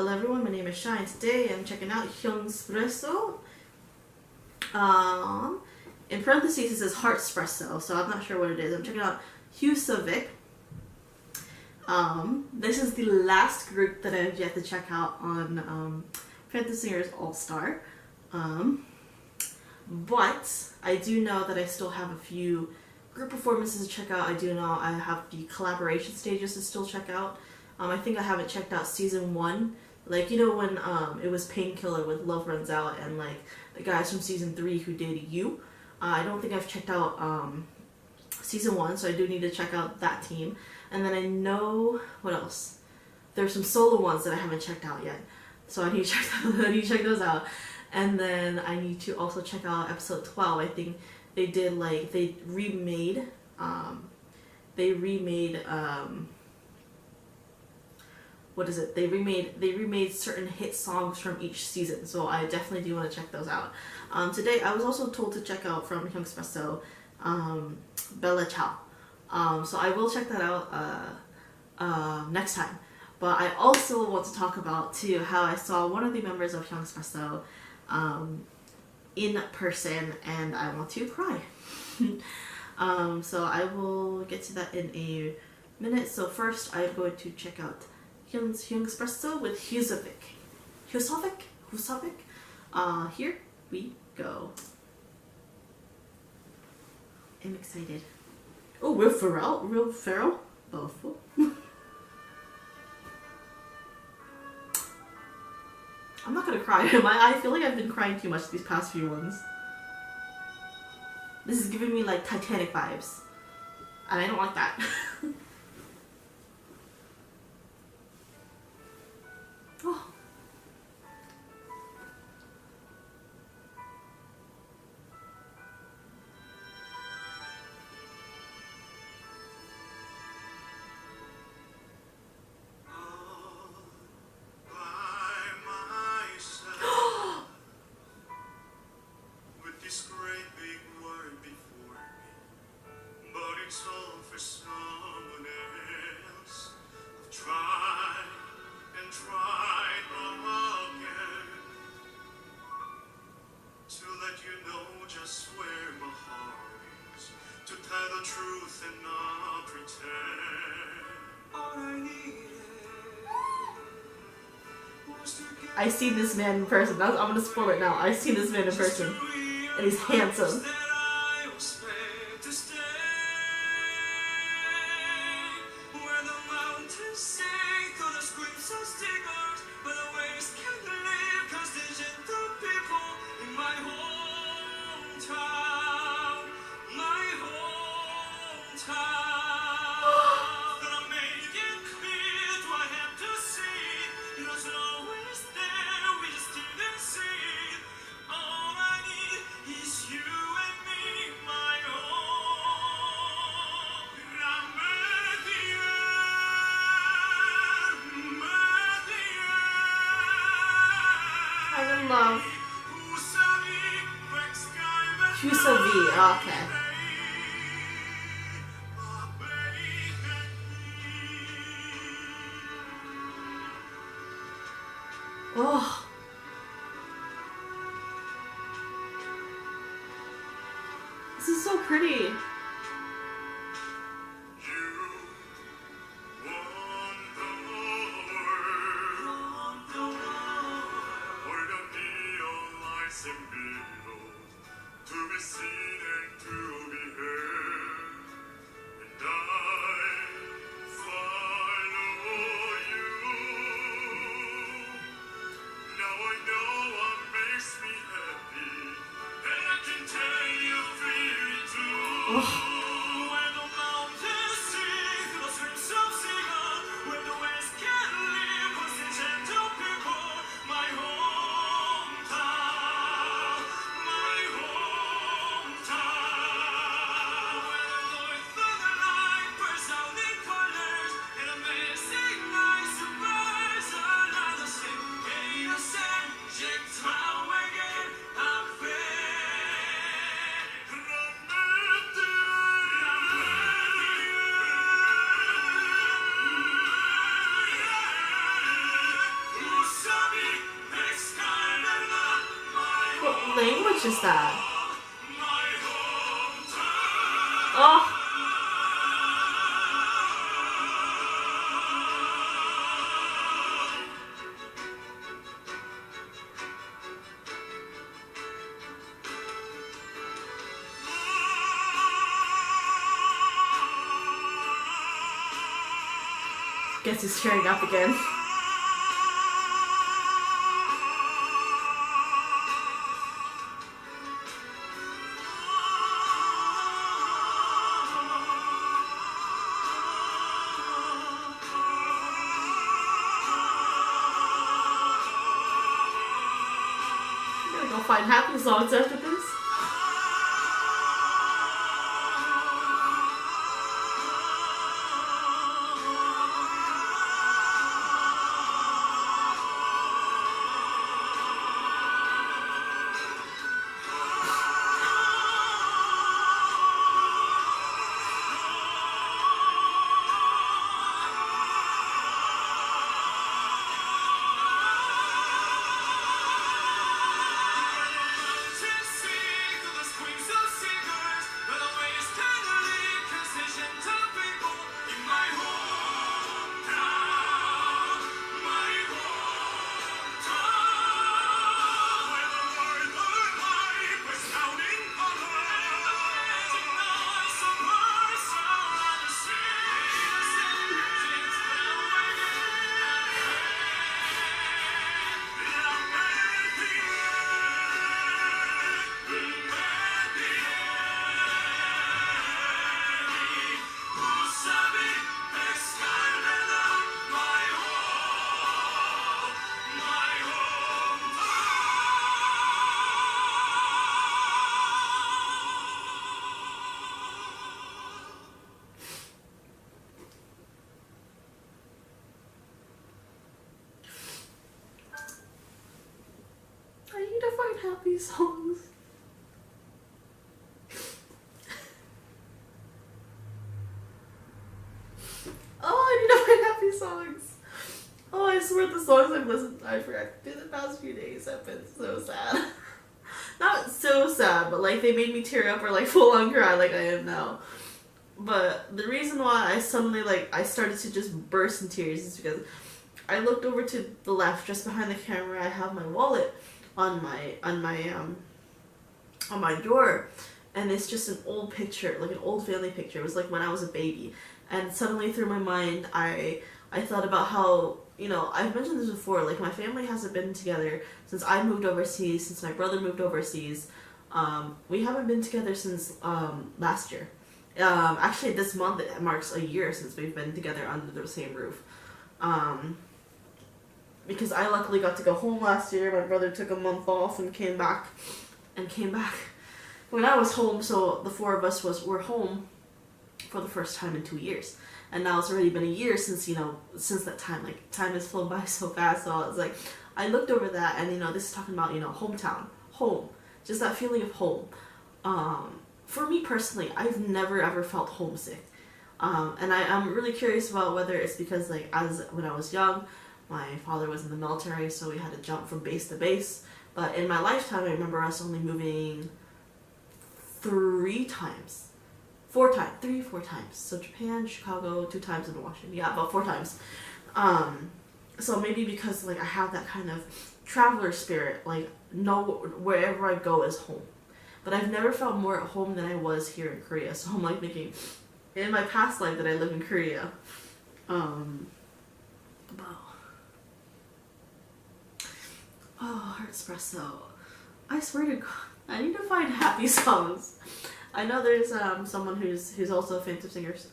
Hello everyone, my name is Shine. Today I'm checking out 흉스프레소. In parentheses it says Hpresso, so I'm not sure what it is. I'm checking out Husavik. This is the last group that I have yet to check out on Phantom Singers All-Star. But I do know that I still have a few group performances to check out. I do know I have the collaboration stages to still check out. I think I haven't checked out season 1. Like, you know when it was Painkiller with Love Runs Out and like the guys from season 3 who did You. I don't think I've checked out season 1, so I do need to check out that team. And then I know, what else? There's some solo ones that I haven't checked out yet. So I need to check those out. And then I need to also check out episode 12. I think they did like, they remade what is it? They remade certain hit songs from each season, so I definitely do want to check those out. Today I was also told to check out from 흉스프레소, Bella Ciao. So I will check that out next time. But I also want to talk about too how I saw one of the members of 흉스프레소 in person, and I want to cry. So I will get to that in a minute. So first I'm going to check out 흉스프레소 with Husavik. Husavik? Here we go. I'm excited. Oh, Will Ferrell? Oh, I'm not gonna cry. I feel like I've been crying too much these past few ones. This is giving me like Titanic vibes. And I don't like that. Oh. I see this man in person. I'm gonna spoil it now. I see this man in person, and he's handsome. Love Husavik, okay. Oh, this is so pretty. Oh. much is that? Oh. Guess he's tearing up again. I'm gonna go find happy songs after this. Happy songs. Oh, I need to find happy songs. Oh, I swear the songs I've listened to, I forgot, in the past few days have been so sad. Not so sad, but like they made me tear up or like full on cry like I am now. But the reason why I suddenly I started to just burst in tears is because I looked over to the left, just behind the camera. I have my wallet on my drawer, and it's just an old picture, like an old family picture. It was like when I was a baby, and suddenly through my mind I thought about how, you know, I've mentioned this before, like my family hasn't been together since I moved overseas, since my brother moved overseas. We haven't been together since last year. Actually this month it marks a year since we've been together under the same roof. Because I luckily got to go home last year. My brother took a month off and came back when I was home, so the four of us were home for the first time in 2 years. And now it's already been a year since, you know, since that time. Like, time has flown by so fast. So I was like, I looked over that, and, you know, this is talking about, you know, hometown, home, just that feeling of home. For me personally, I've never ever felt homesick. And I'm really curious about whether it's because, like, when I was young, my father was in the military, so we had to jump from base to base. But in my lifetime, I remember us only moving 4 times. So Japan, Chicago, 2 times, in Washington. Yeah, about 4 times. So maybe because, like, I have that kind of traveler spirit, like, wherever I go is home. But I've never felt more at home than I was here in Korea. So I'm like thinking, in my past life that I live in Korea, Hpresso. I swear to God, I need to find happy songs. I know there's someone who's also a Phantom Singers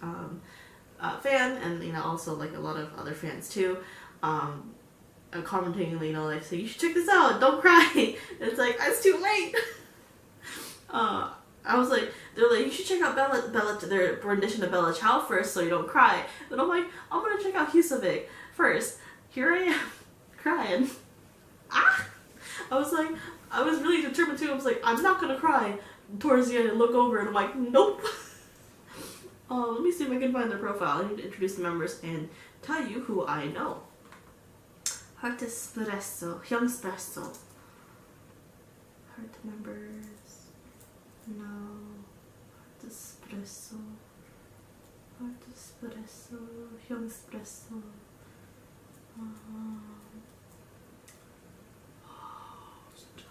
fan, and, you know, also like a lot of other fans too. Commenting, you know, like, say, you should check this out, don't cry. And it's like, it's too late. I was like, they're like, you should check out their rendition of Bella Ciao first so you don't cry. But I'm like, I'm gonna check out Husavik first. Here I am, crying. I was really determined too. I was like, I'm not gonna cry. Towards the end, I look over and I'm like, nope. Let me see if I can find their profile. I need to introduce the members and tell you who I know. Hpresso, 흉스프레소. Heart members. No. Hpresso. Hpresso. 흉스프레소. 진짜.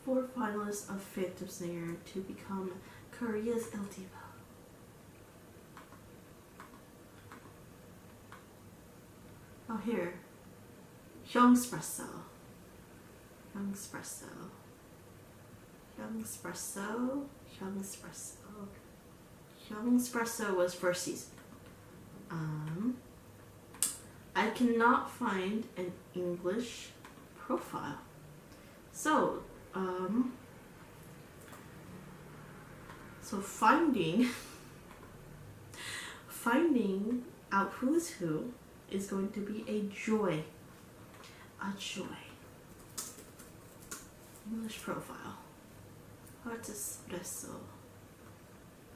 Four finalists of Phantom Singer to become Korea's El Diva. Oh, here. 흉스프레소. 흉스프레소. 흉스프레소. 흉스프레소. 흉스프레소 was first season. I cannot find an English profile. So, finding out who's who is going to be a joy. A joy. English profile. Hpresso.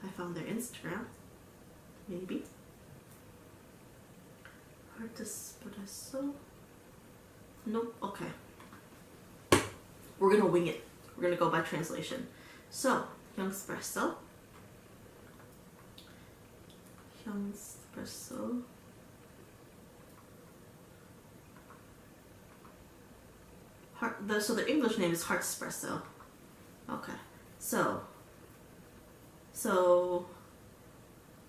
I found their Instagram. Maybe. Hpresso. Nope. Okay. We're gonna wing it. We're gonna go by translation. So, 흉스프레소. 흉스프레소. So the English name is Hpresso. Okay. So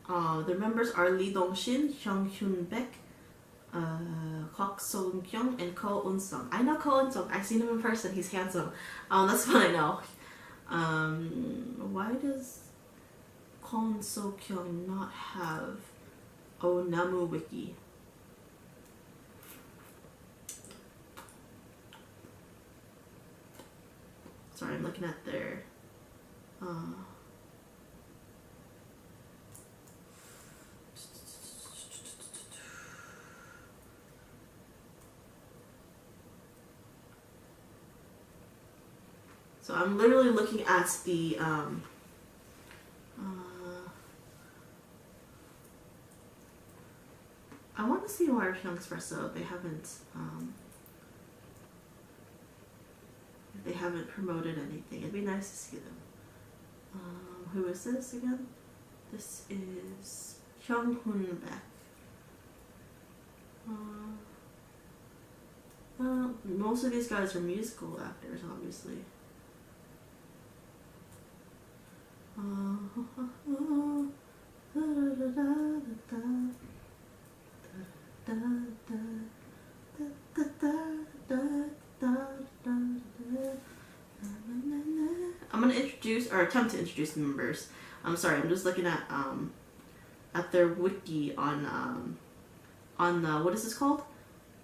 the members are Lee Dong-shin, Hyun-baek, Kwak Song-kyung, and Ko Eun-sung. I know Ko Eun-sung. I've seen him in person. He's handsome. That's what I know. Why does Ko Eun-sung not have Namu Wiki? Sorry, I'm looking at their so I'm literally looking at the I want to see more of Hpresso. They haven't promoted anything. It'd be nice to see them. Who is this again? This is Hyun-baek. Most of these guys are musical actors, obviously. I'm gonna introduce or attempt to introduce the members. I'm sorry, I'm just looking at their wiki on what is this called?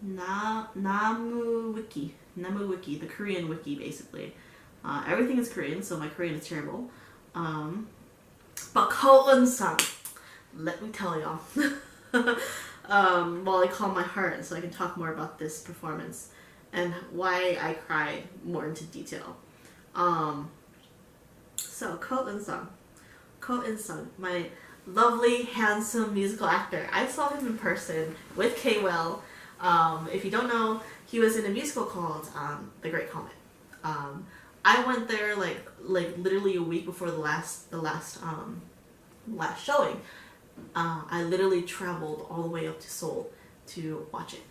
Namu Wiki, the Korean wiki basically. Everything is Korean, so my Korean is terrible. But Ko Eun-sung, let me tell y'all. While I calm my heart so I can talk more about this performance and why I cried more into detail. So Ko Eun-sung, my lovely, handsome musical actor. I saw him in person with K-Well. If you don't know, he was in a musical called The Great Comet. I went there like literally a week before the last showing. I literally traveled all the way up to Seoul to watch it.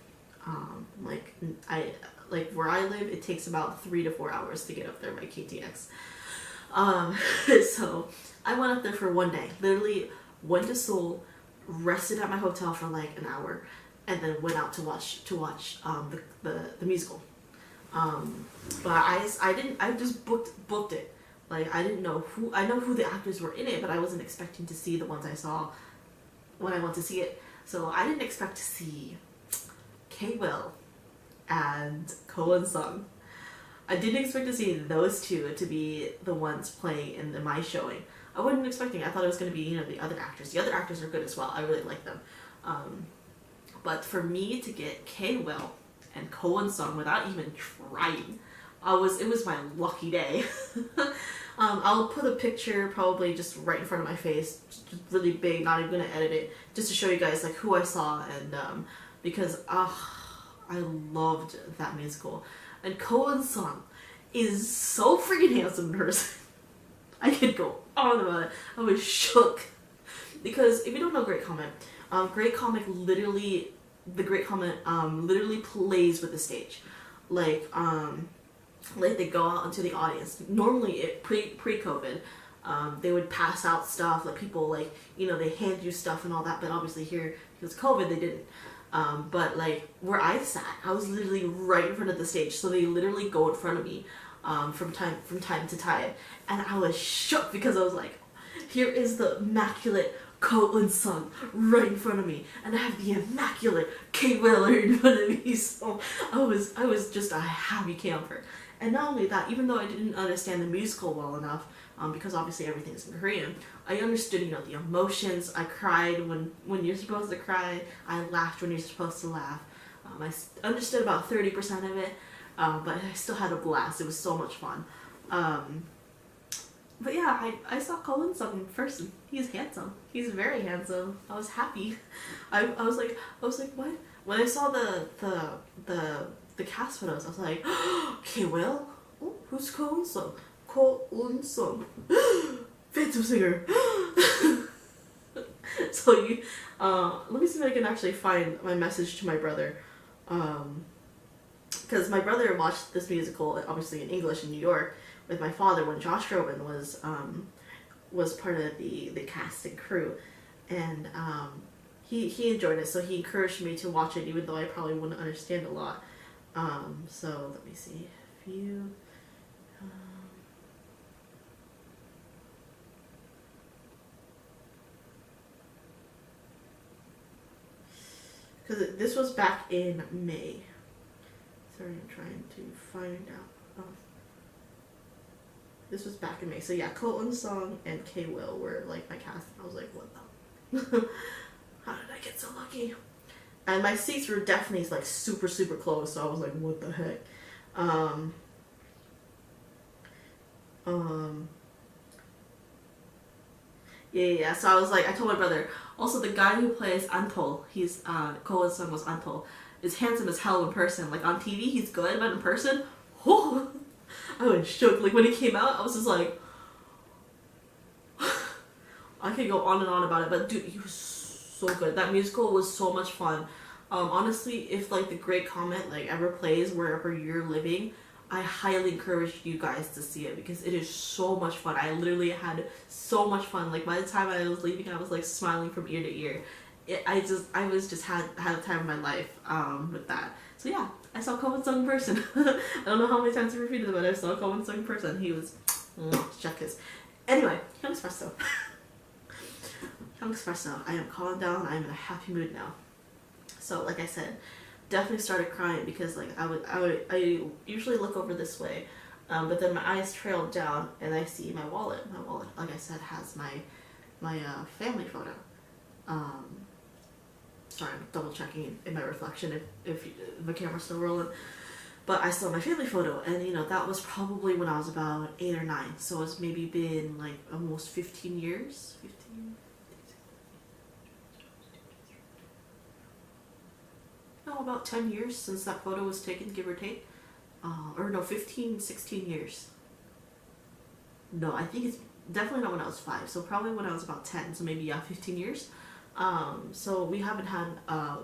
Where I live, it takes about 3 to 4 hours to get up there by KTX. So I went up there for one day. Literally went to Seoul, rested at my hotel for like an hour, and then went out to watch the musical. But I just booked it. Like I know who the actors were in it, but I wasn't expecting to see the ones I saw when I went to see it. So I didn't expect to see K-Will and Ko Eun-sung. I didn't expect to see those two to be the ones playing in my showing. I wasn't expecting. I thought it was going to be the other actors. The other actors are good as well. I really like them. But for me to get K-Will and Ko Eun-sung without even trying, it was my lucky day. I'll put a picture probably just right in front of my face, just really big, not even gonna edit it, just to show you guys like who I saw and because I loved that musical. And Cohen's son is so freaking handsome in person. I could go on about it. I was shook. Because if you don't know Great Comet, Great Comet literally, the Great Comet literally plays with the stage. Like they go out into the audience. Normally, pre-COVID, they would pass out stuff, like people like, you know, they hand you stuff and all that, but obviously here, because COVID, they didn't. But like where I sat, I was literally right in front of the stage, so they literally go in front of me from time to time, and I was shook because I was like, here is the immaculate Cohen son right in front of me, and I have the immaculate Kate Wheeler in front of me. So I was just a happy camper. And not only that, even though I didn't understand the musical well enough, because obviously everything's in Korean, I understood, you know, the emotions. I cried when you're supposed to cry. I laughed when you're supposed to laugh. I understood about 30% of it, but I still had a blast. It was so much fun. But yeah, I saw Colin Sung in person. He's handsome. He's very handsome. I was happy. I was like, what? When I saw the cast photos, I was like, okay, well, oh, who's Colin Sung? Colin Sung, Phantom Singer. So you, let me see if I can actually find my message to my brother, because my brother watched this musical obviously in English in New York with my father when Josh Groban was part of the cast and crew, and he enjoyed it, so he encouraged me to watch it even though I probably wouldn't understand a lot. So let me see if you. Because this was back in May. Sorry, I'm trying to find out. Oh. This was back in May. So yeah, Colton Song and K Will were like my cast. And I was like, what the? How did I get so lucky? And my seats were definitely like super, super close. So I was like, what the heck? Yeah. So I was like, I told my brother. Also, the guy who plays Antol, he's Cohen's son was Antol, is handsome as hell in person. Like on TV, he's good, but in person, oh, I was shook. Like when he came out, I was just like, I could go on and on about it, but dude, he was so good. That musical was so much fun. Honestly, if like the Great Comet like ever plays wherever you're living, I highly encourage you guys to see it because it is so much fun. I literally had so much fun. Like by the time I was leaving, I was like smiling from ear to ear. I was just had the time of my life with that. So yeah, I saw Cohen Sung in person. I don't know how many times I repeated it, but I saw Cohen Sung in person. He was check his. Anyway, Husavik. Husavik. I am calmed down. I am in a happy mood now. So like I said, definitely started crying because like I usually look over this way, but then my eyes trailed down and I see my wallet. My wallet, like I said, has my family photo. Sorry, I'm double checking in my reflection if the camera's still rolling. But I saw my family photo, and you know that was probably when I was about 8 or 9. So it's maybe been like almost 15 years. 15. No, about 10 years since that photo was taken, give or take. Or no, 15, 16 years. No, I think it's definitely not when I was 5, so probably when I was about 10, so maybe, yeah, 15 years. So we haven't had a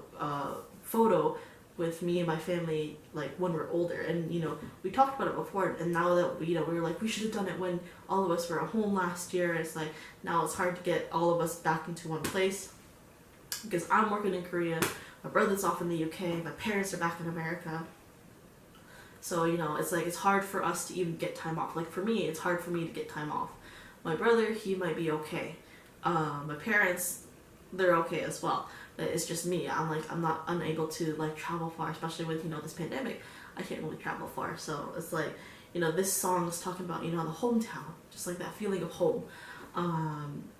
photo with me and my family, like, when we're older, and, you know, we talked about it before, and now that, you know, we were like, we should have done it when all of us were at home last year. It's like, now it's hard to get all of us back into one place, because I'm working in Korea, my brother's off in the UK, my parents are back in America. So, you know, it's like, it's hard for us to even get time off. Like, for me, it's hard for me to get time off. My brother, he might be okay. My parents, they're okay as well. But it's just me. I'm not unable to, like, travel far, especially with, you know, this pandemic. I can't really travel far. So, it's like, you know, this song is talking about, you know, the hometown. Just, like, that feeling of home.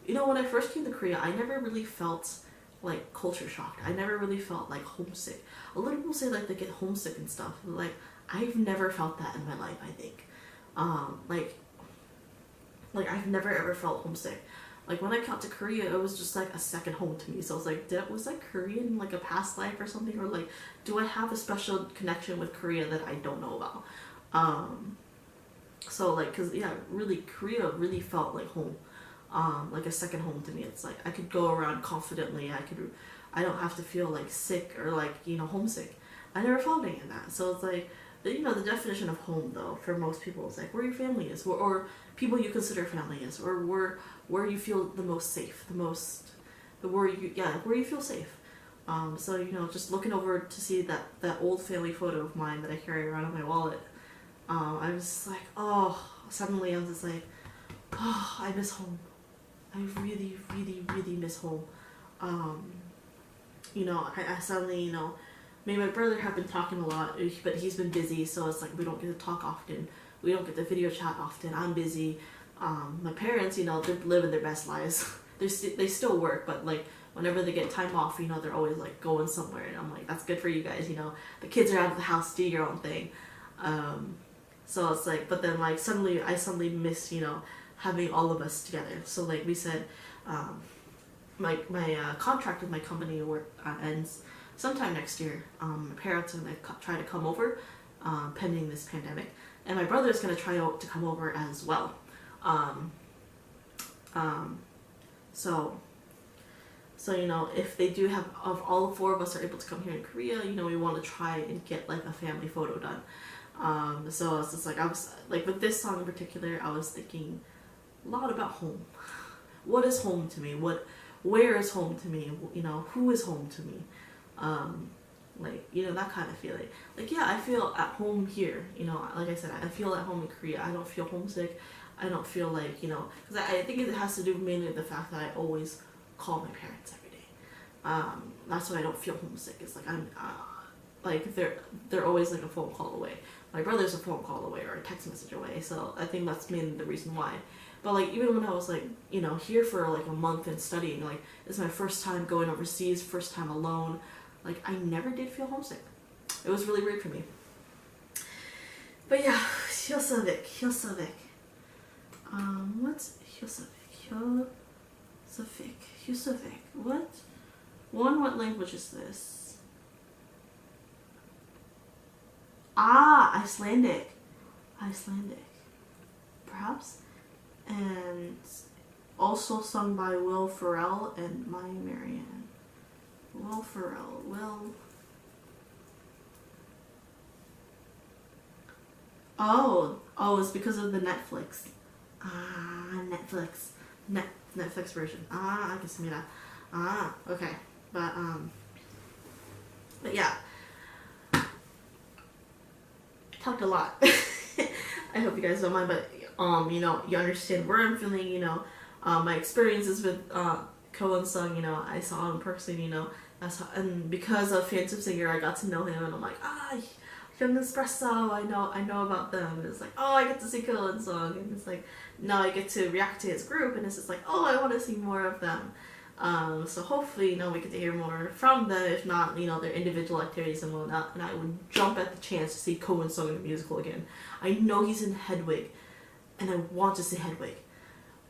You know, when I first came to Korea, I never really felt like culture shocked. I never really felt like homesick. A lot of people say like they get homesick and stuff. Like I've never felt that in my life. I think, like I've never ever felt homesick. Like when I got to Korea, it was just like a second home to me. So I was like, was I Korean like a past life or something? Or like, do I have a special connection with Korea that I don't know about? So like, cause yeah, really Korea really felt like home, like a second home to me. It's like I could go around confidently. I don't have to feel like sick or like, you know, homesick. I never felt any of that. So it's like, you know, the definition of home though for most people is like where your family is, or people you consider family is, or where you feel the most safe, where you feel safe. So you know, just looking over to see that old family photo of mine that I carry around in my wallet, I was just like, oh, suddenly I was just like, oh, I miss home. I really, really, really miss home. You know, I suddenly, you know, me and my brother have been talking a lot, but he's been busy, so it's like we don't get to talk often. We don't get to video chat often. I'm busy. My parents, you know, they're living their best lives. They still work, but like whenever they get time off, you know, they're always like going somewhere, and I'm like, that's good for you guys, you know. The kids are out of the house, do your own thing. So it's like, but then like I suddenly miss, you know, having all of us together. So like we said, my contract with my company ends sometime next year. My parents are gonna try to come over, pending this pandemic, and my brother's gonna try to come over as well. So you know, if they do have, of all four of us are able to come here in Korea, you know, we want to try and get like a family photo done. So it's just like, I was like, with this song in particular, I was thinking a lot about home. What is home to me? Where is home to me? You know, who is home to me? Like, you know, that kind of feeling. Like, yeah, I feel at home here. You know, like I said, I feel at home in Korea. I don't feel homesick. I don't feel like, you know, because I think it has to do mainly with the fact that I always call my parents every day. That's why I don't feel homesick. It's like I'm, like they're always like a phone call away. My brother's a phone call away or a text message away. So I think that's mainly the reason why. But like, even when I was like, you know, here for like a month and studying, like it's my first time going overseas, first time alone. Like I never did feel homesick. It was really weird for me. But yeah, Husavik. What's Husavik? Husavik. What language is this? Ah, Icelandic. Perhaps. And also sung by Will Ferrell and Maya Marianne. Will Ferrell. Oh, it's because of the Netflix. Netflix version. I can see that. Okay. But yeah. I talked a lot. I hope you guys don't mind, but you know, you understand where I'm feeling, you know, my experiences with Ko Sung, you know, I saw him personally, you know, and because of Phantom Singer, I got to know him, and I'm like, Husavik, I know about them, and it's like, oh, I get to see Ko Sung, and it's like, now I get to react to his group, and it's just like, oh, I want to see more of them. So hopefully, you know, we get to hear more from them, if not, you know, their individual activities and whatnot, and I would jump at the chance to see Ko Sung in a musical again. I know he's in Hedwig, and I want to see Hedwig,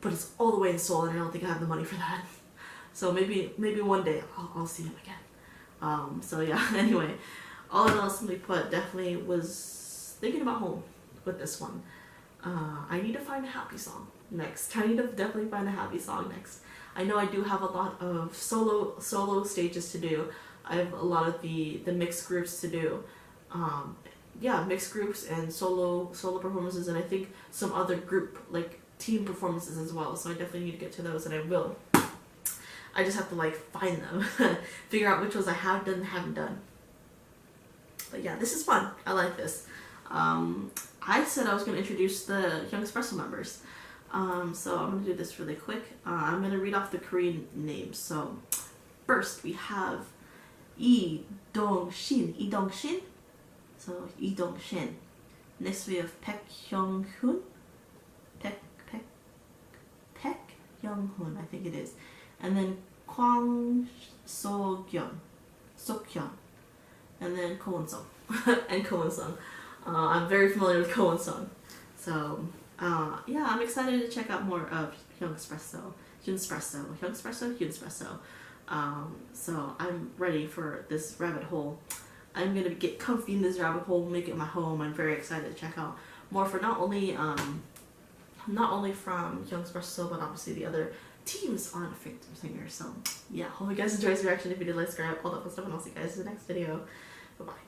but it's all the way in Seoul, and I don't think I have the money for that. So maybe one day I'll see him again. So yeah, anyway, all in all, simply put, definitely was thinking about home with this one. I need to find a happy song next. I need to definitely find a happy song next. I know I do have a lot of solo stages to do. I have a lot of the mixed groups to do. Yeah, mixed groups and solo performances, and I think some other group, like team performances as well. So I definitely need to get to those, and I will. I just have to like find them, figure out which ones I have done and haven't done. But yeah, this is fun. I like this. I said I was going to introduce the 흉스프레소 members. So I'm going to do this really quick. I'm going to read off the Korean names. So first we have Lee Dong-shin. So Lee Dong-shin. Next we have Baek Hyung-hoon. Baek Hyung-hoon, I think it is. And then Kwang So-kyun. And then Ko Sung. And Ko Sung. I'm very familiar with Ko Sung. So yeah, I'm excited to check out more of 흉스프레소. Husavik. So I'm ready for this rabbit hole. I'm gonna get comfy in this rabbit hole, make it my home. I'm very excited to check out more for not only from 흉스프레소, but obviously the other teams on Phantom Singer. So yeah, hope you guys enjoyed this reaction. If you did, like, subscribe, all that fun stuff, and I'll see you guys in the next video. Bye bye.